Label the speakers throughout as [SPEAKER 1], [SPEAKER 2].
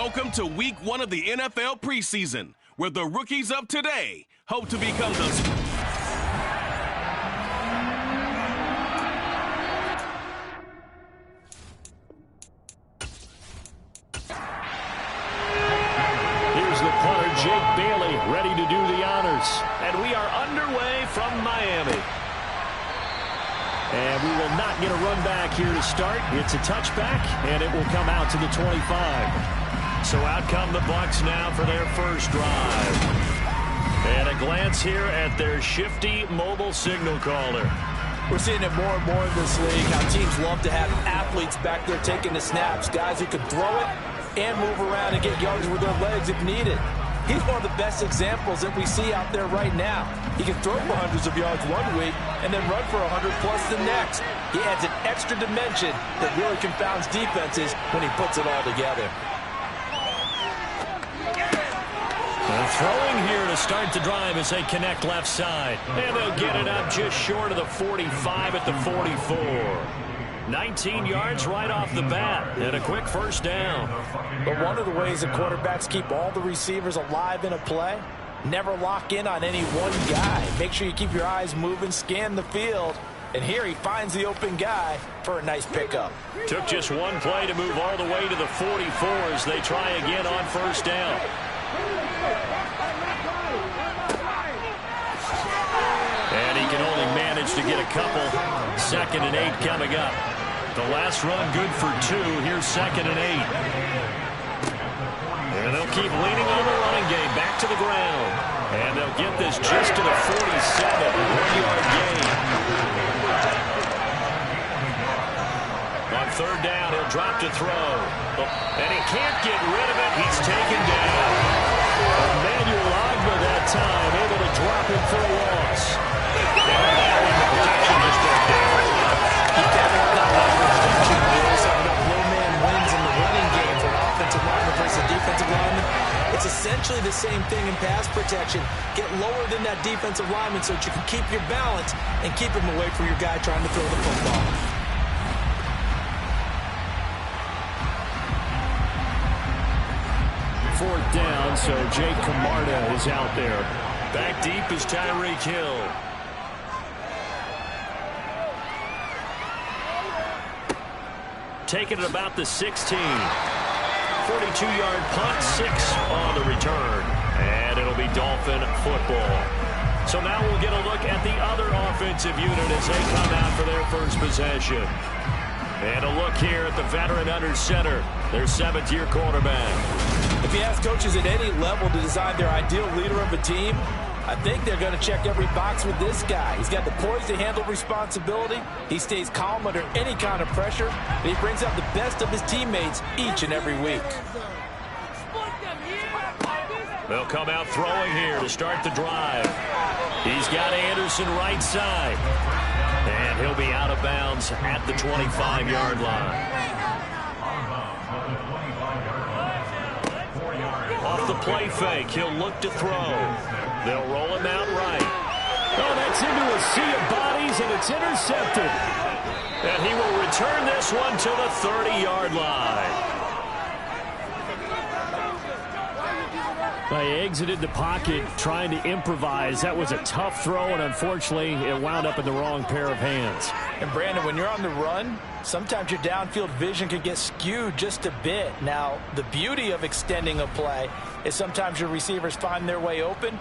[SPEAKER 1] Welcome to week 1 of the NFL preseason, where the rookies of today hope to become the...
[SPEAKER 2] Here's the punter, Jake Bailey, ready to do the honors. And we are underway from Miami. And we will not get a run back here to start. It's a touchback, and it will come out to the 25. So out come the Bucs now for their first drive. And a glance here at their shifty mobile signal caller.
[SPEAKER 3] We're seeing it more and more in this league, how teams love to have athletes back there taking the snaps, guys who can throw it and move around and get yards with their legs if needed. He's one of the best examples that we see out there right now. He can throw for hundreds of yards one week and then run for 100 plus the next. He adds an extra dimension that really confounds defenses when he puts it all together.
[SPEAKER 2] Throwing here to start the drive as they connect left side. And they'll get it up just short of the 45 at the 44. 19 yards right off the bat, and a quick first down.
[SPEAKER 3] But one of the ways that quarterbacks keep all the receivers alive in a play, never lock in on any one guy. Make sure you keep your eyes moving, scan the field, and here he finds the open guy for a nice pickup.
[SPEAKER 2] Took just one play to move all the way to the 44 as they try again on first down. And he can only manage to get a couple. 2nd and 8 coming up. The last run good for 2. Here's 2nd and 8. And they'll keep leaning on the running game back to the ground. And they'll get this just to the 47. 1-yard gain. On 3rd down, he'll drop to throw. And he can't get rid of it. He's taken down. Emmanuel Ogba that time, able to drop him for a loss.
[SPEAKER 3] It's essentially the same thing in pass protection. Get lower than that defensive lineman so that you can keep your balance and keep him away from your guy trying to throw the football.
[SPEAKER 2] Fourth down, so Jake Camarda is out there. Back deep is Tyreek Hill. Taking it about the 16. 42-yard punt, 6 on the return. And it'll be Dolphin football. So now we'll get a look at the other offensive unit as they come out for their first possession. And a look here at the veteran under center, their 7th-year quarterback.
[SPEAKER 3] If you ask coaches at any level to design their ideal leader of a team, I think they're going to check every box with this guy. He's got the poise to handle responsibility. He stays calm under any kind of pressure. And he brings out the best of his teammates each and every week.
[SPEAKER 2] They'll come out throwing here to start the drive. He's got Anderson right side. And he'll be out of bounds at the 25-yard line. Off the play fake, he'll look to throw. They'll roll him out right. Oh, that's into a sea of bodies, and it's intercepted. And he will return this one to the 30-yard line. They exited the pocket trying to improvise. That was a tough throw, and unfortunately, it wound up in the wrong pair of hands.
[SPEAKER 3] And, Brandon, when you're on the run, sometimes your downfield vision can get skewed just a bit. Now, the beauty of extending a play is sometimes your receivers find their way open,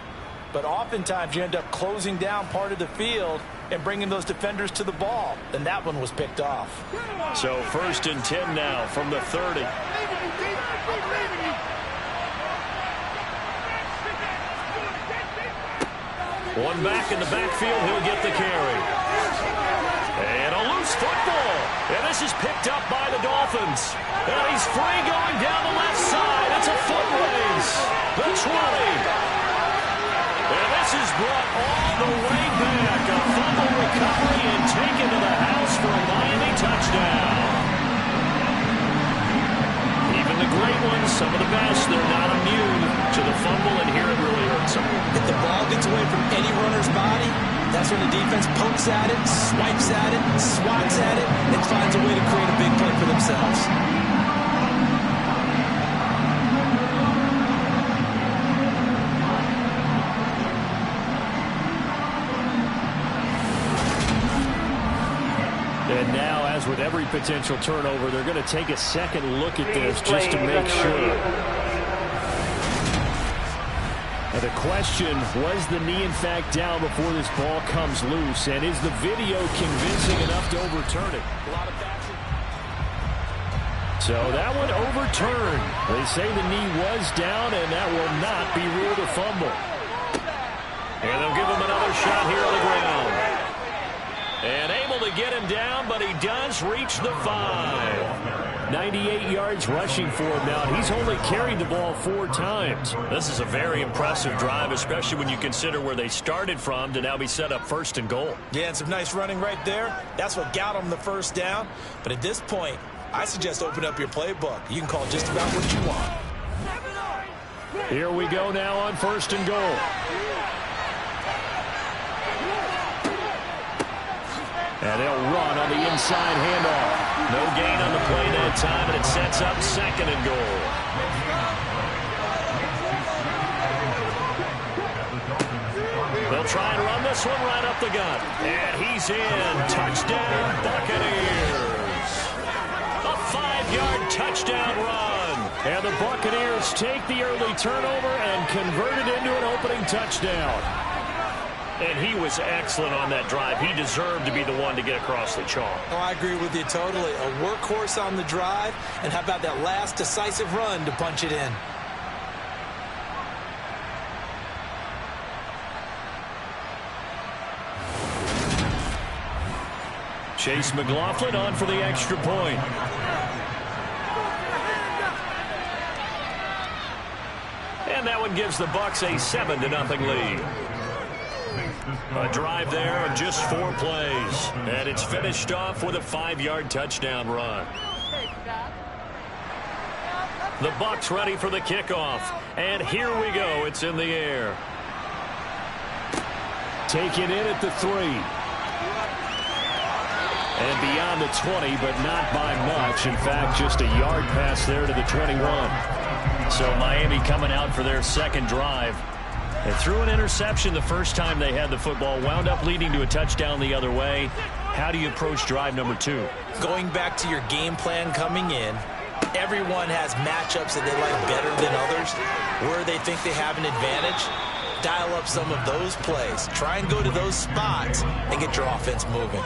[SPEAKER 3] but oftentimes you end up closing down part of the field and bringing those defenders to the ball, and that one was picked off.
[SPEAKER 2] So 1st and 10 now from the 30. One back in the backfield, he'll get the carry. And a loose football. And this is picked up by the Dolphins. And he's free going down the left side. It's a foot race. The 20. And this is brought all the way back. A fumble recovery and taken to the house for a Miami touchdown. Even the great ones, some of the best, they're not immune to the fumble, and here it really hurts them.
[SPEAKER 3] If the ball gets away from any runner's body, that's when the defense pokes at it, swipes at it, swats at it, and finds a way to create a big play for themselves.
[SPEAKER 2] every potential turnover, they're going to take a second look at this just to make sure. Now the question, was the knee in fact down before this ball comes loose? And is the video convincing enough to overturn it? So that one overturned. They say the knee was down, and that will not be ruled a fumble. And they'll give him another shot here on the ground. And able to get him down, but he does reach the 5. 98 yards rushing for him now. He's only carried the ball 4 times. This is a very impressive drive, especially when you consider where they started from to now be set up 1st and goal.
[SPEAKER 3] Yeah, and some nice running right there. That's what got him the first down. But at this point, I suggest open up your playbook. You can call just about what you want.
[SPEAKER 2] Here we go now on 1st and goal. And they'll run on the inside handoff. No gain on the play that time, and it sets up 2nd and goal. They'll try and run this one right up the gut. And he's in. Touchdown, Buccaneers. A 5-yard touchdown run. And the Buccaneers take the early turnover and convert it into an opening touchdown. And he was excellent on that drive. He deserved to be the one to get across the chalk.
[SPEAKER 3] Oh, I agree with you totally. A workhorse on the drive. And how about that last decisive run to punch it in?
[SPEAKER 2] Chase McLaughlin on for the extra point. And that one gives the Bucs a 7-0 lead. A drive there of just 4 plays. And it's finished off with a 5-yard touchdown run. The Bucs ready for the kickoff. And here we go. It's in the air. Taken in at the 3. And beyond the 20, but not by much. In fact, just a yard pass there to the 21. So Miami coming out for their 2nd drive. They threw an interception the first time they had the football, wound up leading to a touchdown the other way. How do you approach drive number 2?
[SPEAKER 3] Going back to your game plan coming in, everyone has matchups that they like better than others. Where they think they have an advantage, dial up some of those plays. Try and go to those spots and get your offense moving.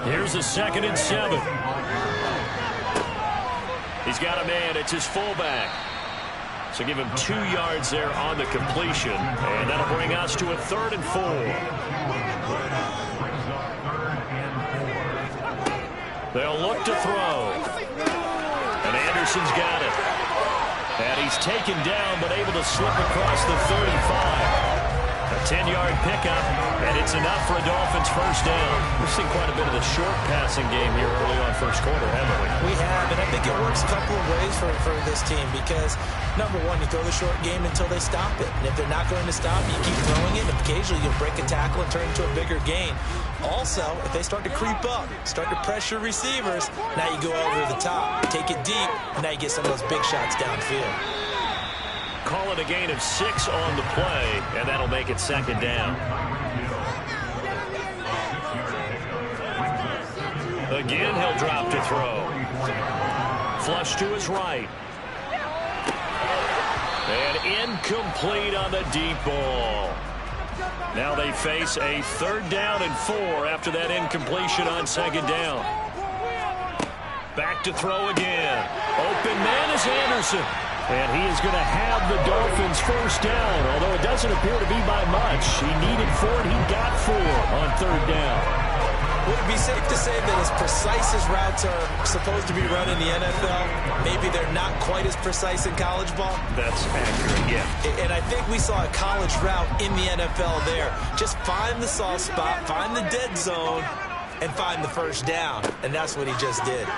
[SPEAKER 2] Here's a 2nd and 7. He's got a man. It's his fullback. So give him 2 yards there on the completion. And that'll bring us to a 3rd and 4. They'll look to throw. And Anderson's got it. And he's taken down, but able to slip across the 35. A 10-yard pickup, and it's enough for a Dolphins first down. We've seen quite a bit of the short passing game here early on first quarter, haven't we?
[SPEAKER 3] We have, and I think it works a couple of ways for this team because, number one, you throw the short game until they stop it. And if they're not going to stop, you keep throwing it, and occasionally you'll break a tackle and turn it into a bigger gain. Also, if they start to creep up, start to pressure receivers, now you go over the top, take it deep, and now you get some of those big shots downfield.
[SPEAKER 2] Call it a gain of 6 on the play, and that'll make it 2nd down. Again, he'll drop to throw. Flush to his right. And incomplete on the deep ball. Now they face a 3rd down and 4 after that incompletion on 2nd down. Back to throw again. Open man is Anderson. And he is going to have the Dolphins first down, although it doesn't appear to be by much. He needed 4, and he got 4 on 3rd down.
[SPEAKER 3] Would it be safe to say that as precise as routes are supposed to be run in the NFL, maybe they're not quite as precise in college ball?
[SPEAKER 2] That's accurate, yeah.
[SPEAKER 3] And I think we saw a college route in the NFL there. Just find the soft spot, find the dead zone, and find the first down. And that's what he just did.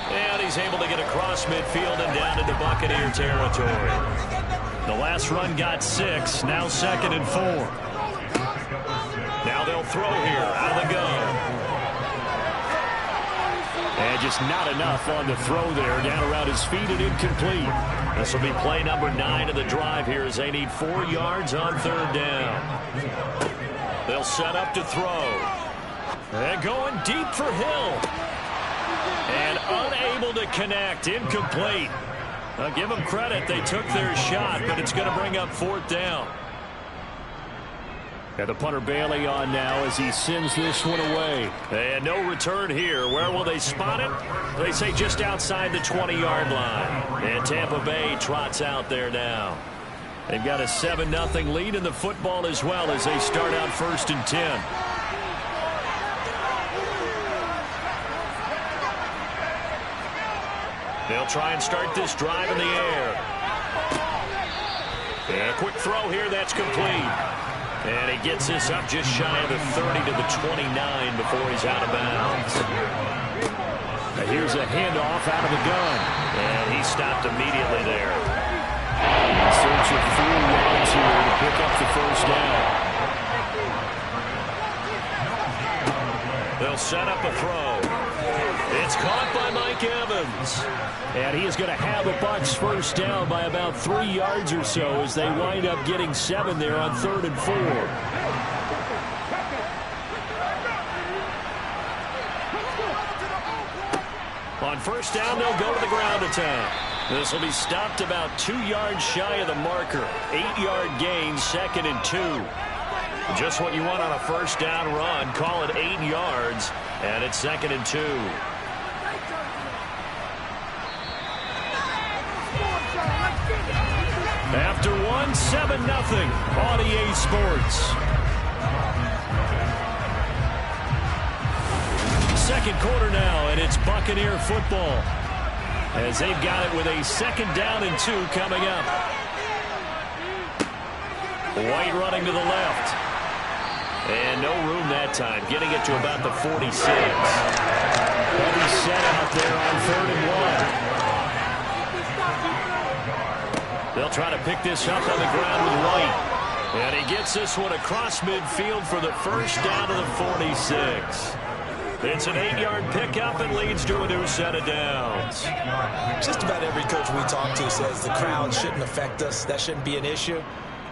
[SPEAKER 2] And he's able to get across midfield and down into Buccaneer territory. The last run got 6, now 2nd and 4. Now they'll throw here out of the gun. And just not enough on the throw there, down around his feet and incomplete. This will be play number 9 of the drive here as they need 4 yards on 3rd down. They'll set up to throw. And going deep for Hill. And unable to connect. Incomplete. I'll give them credit. They took their shot, but it's going to bring up 4th down. And the punter Bailey on now as he sends this one away. And no return here. Where will they spot it? They say just outside the 20-yard line. And Tampa Bay trots out there now. They've got a 7-0 lead in the football as well as they start out 1st and 10. They'll try and start this drive in the air. And a quick throw here. That's complete. And he gets this up just shy of the 30 to the 29 before he's out of bounds. And here's a handoff out of the gun. And he stopped immediately there. In search of 4 yards here to pick up the 1st down. They'll set up a throw. It's caught by Mike Evans. And he is going to have a Bucs 1st down by about 3 yards or so as they wind up getting 7 there on 3rd and 4. On 1st down, they'll go to the ground attack. This will be stopped about 2 yards shy of the marker. 8-yard gain, 2nd and 2. Just what you want on a 1st down run. Call it 8 yards, and it's 2nd and 2. After 1, 7-0 on EA Sports. Second quarter now, and it's Buccaneer football. As they've got it with a 2nd down and 2 coming up. White running to the left. And no room that time, getting it to about the 46. Heavy set out there on 3rd and 1. They'll try to pick this up on the ground with White. And he gets this one across midfield for the 1st down to the 46. It's an 8-yard pickup and leads to a new set of downs.
[SPEAKER 3] Just about every coach we talk to says the crowd shouldn't affect us. That shouldn't be an issue.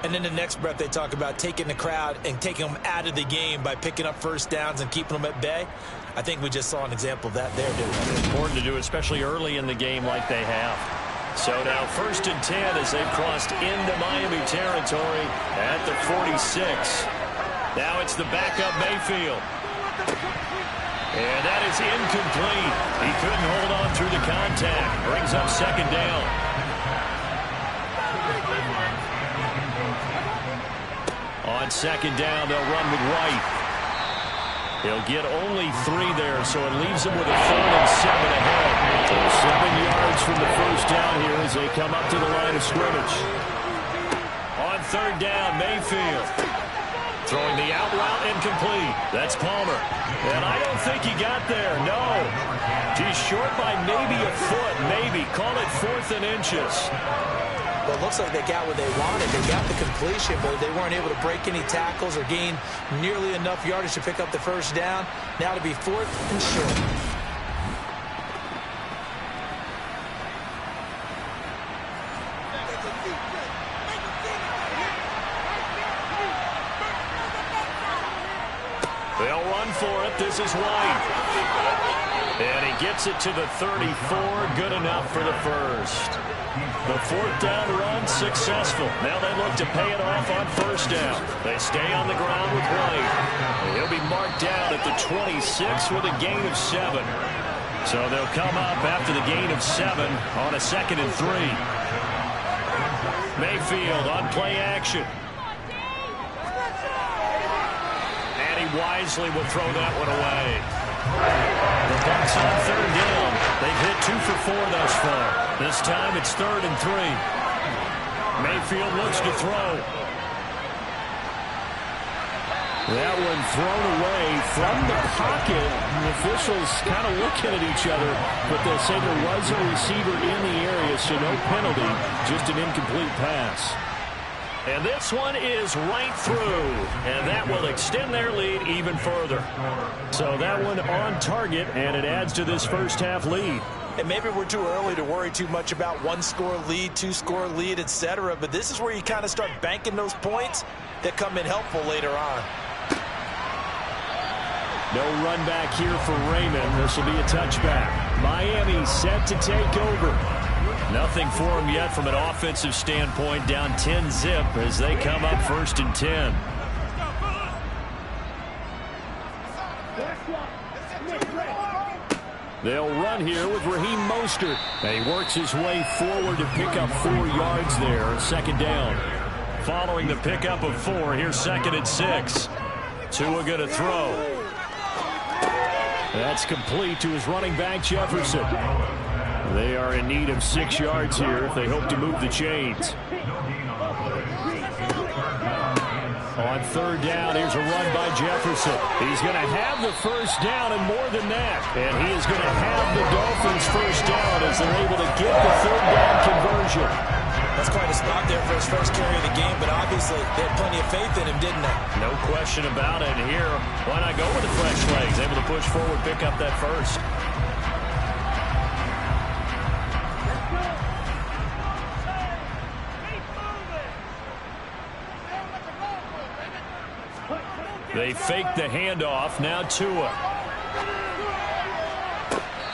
[SPEAKER 3] And then the next breath they talk about taking the crowd and taking them out of the game by picking up 1st downs and keeping them at bay. I think we just saw an example of that there, dude.
[SPEAKER 2] It's important to do, especially early in the game like they have. So now 1st and 10 as they've crossed into Miami territory at the 46. Now it's the backup Mayfield. And that is incomplete. He couldn't hold on through the contact. Brings up 2nd down. On 2nd down, they'll run with White. He'll get only 3 there, so it leaves him with a 3rd and 7 ahead. So 7 yards from the 1st down here as they come up to the line of scrimmage. On 3rd down, Mayfield. Throwing the out route incomplete. That's Palmer. And I don't think he got there. No. He's short by maybe a foot. Maybe. Call it 4th and inches.
[SPEAKER 3] Well, it looks like they got what they wanted. They got the completion, but they weren't able to break any tackles or gain nearly enough yardage to pick up the 1st down. Now to be 4th and short.
[SPEAKER 2] They'll run for it. This is White. And he gets it to the 34. Good enough for the 1st. The 4th down run successful. Now they look to pay it off on 1st down. They stay on the ground with White. And he'll be marked down at the 26 with a gain of 7. So they'll come up after the gain of 7 on a 2nd and 3. Mayfield on play action. And he wisely will throw that one away. The Bucs on 3rd down. They've hit 2 for 4 thus far. This time it's 3rd and 3. Mayfield looks to throw. That one thrown away from the pocket. The officials kind of looking at each other, but they'll say there was a receiver in the area, so no penalty, just an incomplete pass. And this one is right through, and that will extend their lead even further. So that one on target, and it adds to this 1st half lead.
[SPEAKER 3] And maybe we're too early to worry too much about 1-score lead, 2-score lead, etc. But this is where you kind of start banking those points that come in helpful later on.
[SPEAKER 2] No run back here for Raymond. This will be a touchback. Miami set to take over. Nothing for them yet from an offensive standpoint. Down 10-zip as they come up 1st and 10. They'll run here with Raheem Mostert. And he works his way forward to pick up 4 yards there. 2nd down. Following the pickup of 4, here's 2nd and 6. Tua going to throw. That's complete to his running back, Jefferson. They are in need of 6 yards here if they hope to move the chains. On 3rd down, here's a run by Jefferson. He's going to have the 1st down and more than that. And he is going to have the Dolphins' 1st down as they're able to get the 3rd down conversion.
[SPEAKER 3] That's quite a spot there for his first carry of the game, but obviously they had plenty of faith in him, didn't they?
[SPEAKER 2] No question about it. Here, why not go with the fresh legs? Able to push forward, pick up that 1st. They fake the handoff. Now Tua.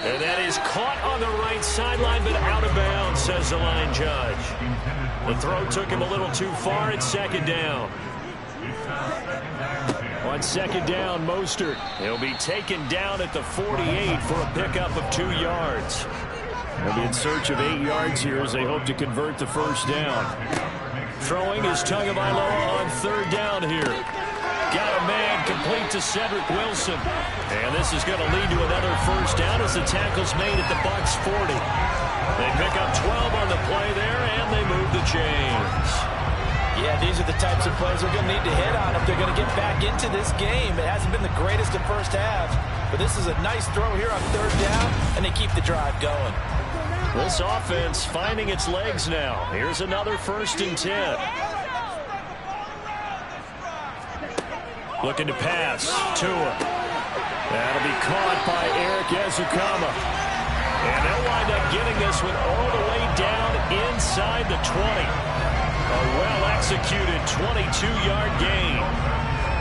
[SPEAKER 2] And that is caught on the right sideline, but out of bounds, says the line judge. The throw took him a little too far. It's 2nd down. On 2nd down, Mostert. He'll be taken down at the 48 for a pickup of 2 yards. They'll be in search of 8 yards here as they hope to convert the 1st down. Throwing is Tagovailoa on 3rd down here. Got a man complete to Cedric Wilson. And this is going to lead to another 1st down as the tackle's made at the Bucs 40. They pick up 12 on the play there, and they move the chains.
[SPEAKER 3] Yeah, these are the types of plays they're going to need to hit on if they're going to get back into this game. It hasn't been the greatest of first halves, but this is a nice throw here on 3rd down, and they keep the drive going.
[SPEAKER 2] This offense finding its legs now. Here's another 1st and 10. Looking to pass. Tua. That'll be caught by Eric Ezukama. And they'll wind up getting this one all the way down inside the 20. A well-executed 22-yard gain.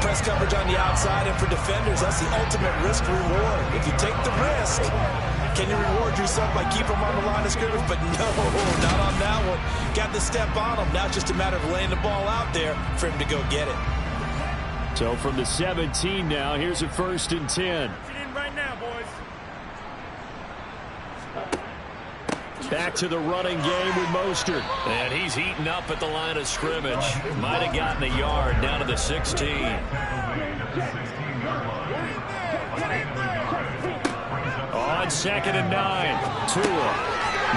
[SPEAKER 3] Press coverage on the outside, and for defenders, that's the ultimate risk-reward. If you take the risk, can you reward yourself by keeping them on the line of scrimmage? But no, not on that one. Got the step on him. Now it's just a matter of laying the ball out there for him to go get it.
[SPEAKER 2] So from the 17 now, here's a 1st and 10.
[SPEAKER 4] Right now, boys.
[SPEAKER 2] Back to the running game with Mostert. And he's heating up at the line of scrimmage. Might have gotten a yard down to the 16. On 2nd and 9. Tua.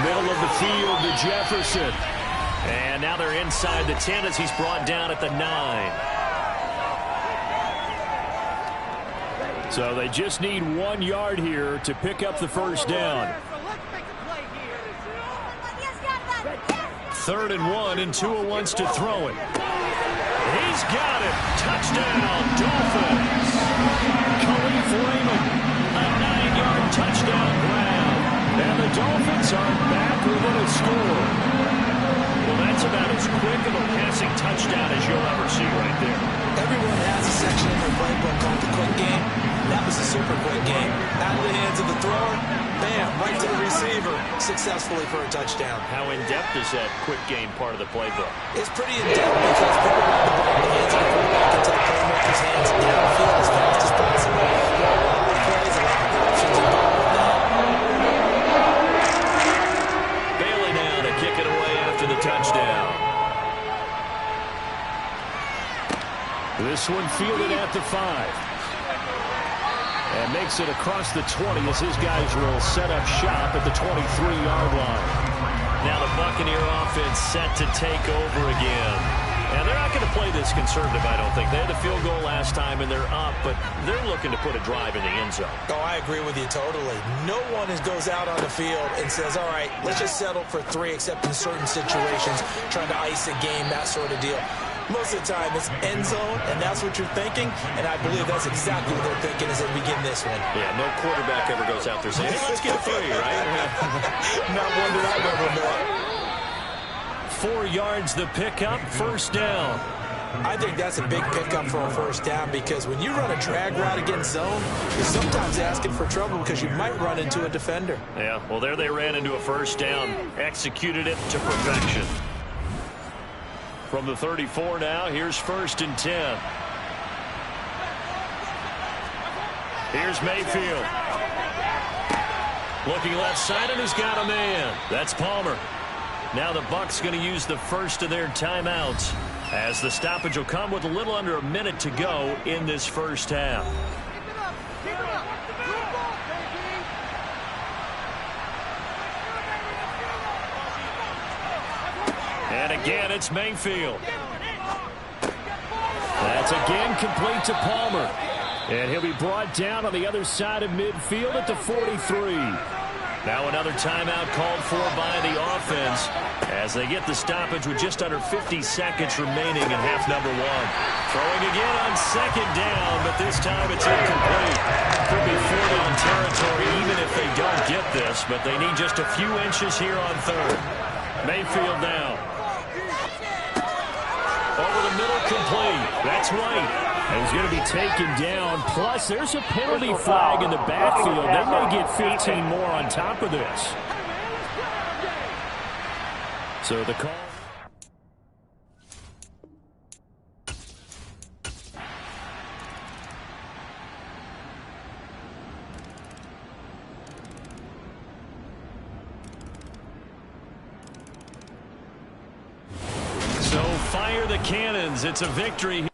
[SPEAKER 2] Middle of the field to Jefferson. And now they're inside the 10 as he's brought down at the 9. So they just need 1 yard here to pick up the 1st down. 3rd and 1, and Tua wants to throw it. He's got it. Touchdown, Dolphins. Khalif Raymond, a 9-yard touchdown grab. And the Dolphins are back within a score. Well, that's about as quick of a passing touchdown as you'll ever see right there.
[SPEAKER 3] Everyone has a section in their playbook called the quick game. That was a super quick game. Out of the hands of the thrower, bam, right to the receiver, successfully for a touchdown.
[SPEAKER 2] How in-depth is that quick game part of the playbook?
[SPEAKER 3] It's pretty in-depth because people want the ball in the hands of the quarterback into the playmaker's hands downfield as fast as possible. There are a lot of plays, a lot of options involved with that.
[SPEAKER 2] Bailey now to kick it away after the touchdown. This one fielded at the 5. And makes it across the 20 as his guys will set up shop at the 23-yard line. Now the Buccaneer offense set to take over again. And they're not going to play this conservative, I don't think. They had the field goal last time, and they're up, but they're looking to put a drive in the end zone.
[SPEAKER 3] Oh, I agree with you totally. No one goes out on the field and says, all right, let's just settle for 3, except in certain situations, trying to ice a game, that sort of deal. Most of the time, it's end zone, and that's what you're thinking, and I believe that's exactly what they're thinking as they begin this one.
[SPEAKER 2] Yeah, no quarterback ever goes out there saying, hey, let's get 3, right?
[SPEAKER 3] Not one that I've ever met.
[SPEAKER 2] 4 yards the pickup, 1st down.
[SPEAKER 3] I think that's a big pickup for a first down because when you run a drag route against zone, you're sometimes asking for trouble because you might run into a defender.
[SPEAKER 2] Yeah, well, there they ran into a first down, executed it to perfection. From the 34 now, here's 1st and 10. Here's Mayfield. Looking left side, and he's got a man. That's Palmer. Now the Bucs going to use the first of their timeouts, as the stoppage will come with a little under a minute to go in this first half. And again, it's Mayfield. That's again complete to Palmer. And he'll be brought down on the other side of midfield at the 43. Now another timeout called for by the offense as they get the stoppage with just under 50 seconds remaining in half number 1. Throwing again on 2nd down, but this time it's incomplete. Could be 4-down territory even if they don't get this, but they need just a few inches here on 3rd. Mayfield now. Over the middle, complete. That's right. And he's going to be taken down. Plus, there's a penalty flag in the backfield. They may get 15 more on top of this. So the call. So fire the cannons. It's a victory.